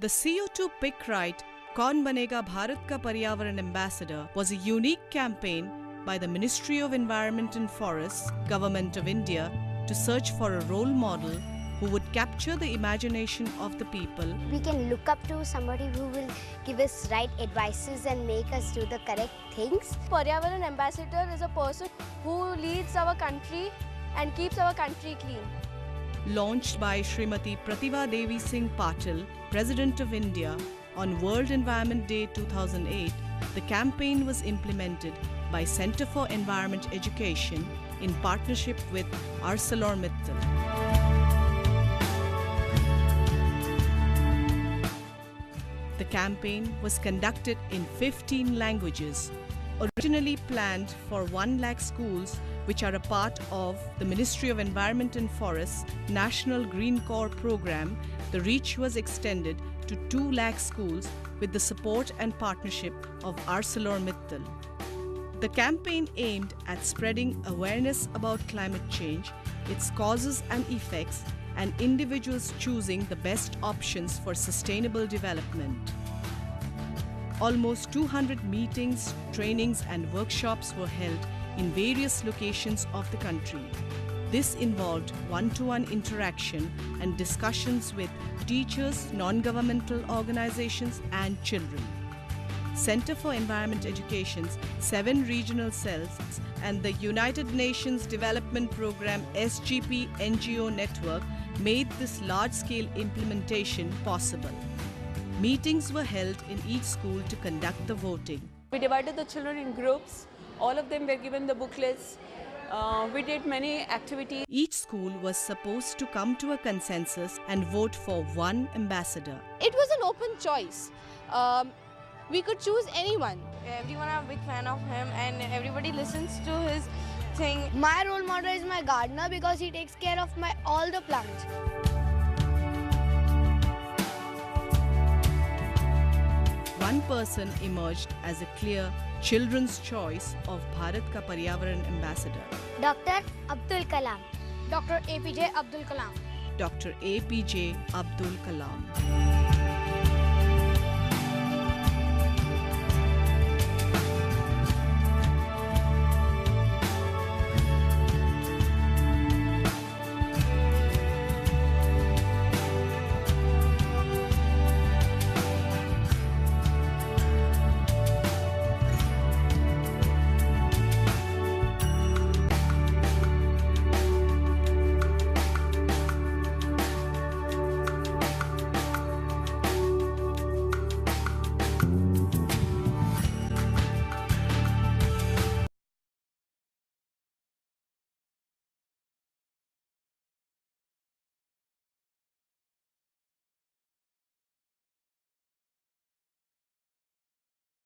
The CO2 Pick Right, Kaun Banega Bharat Ka Paryavaran Ambassador was a unique campaign by the Ministry of Environment and Forests, Government of India, to search for a role model who would capture the imagination of the people. We can look up to somebody who will give us right advices and make us do the correct things. Paryavaran Ambassador is a person who leads our country and keeps our country clean. Launched by Srimati Pratibha Devi Singh Patil, President of India, on World Environment Day 2008, the campaign was implemented by Centre for Environment Education in partnership with ArcelorMittal. The campaign was conducted in 15 languages. Originally planned for 1 lakh schools, which are a part of the Ministry of Environment and Forests National Green Corps program, the reach was extended to 2 lakh schools with the support and partnership of ArcelorMittal. The campaign aimed at spreading awareness about climate change, its causes and effects, and individuals choosing the best options for sustainable development. Almost 200 meetings, trainings, and workshops were held in various locations of the country. This involved one-to-one interaction and discussions with teachers, non-governmental organizations, and children. Centre for Environment Education's 7 regional cells and the United Nations Development Programme SGP NGO network made this large-scale implementation possible. Meetings were held in each school to conduct the voting. We divided the children in groups. All of them were given the booklets. We did many activities. Each school was supposed to come to a consensus and vote for one ambassador. It was an open choice. We could choose anyone. Everyone are a big fan of him and everybody listens to his thing. My role model is my gardener because he takes care of all the plants. One person emerged as a clear children's choice of Bharat Ka Paryavaran Ambassador. Dr. Abdul Kalam. Dr. APJ Abdul Kalam. Dr. APJ Abdul Kalam.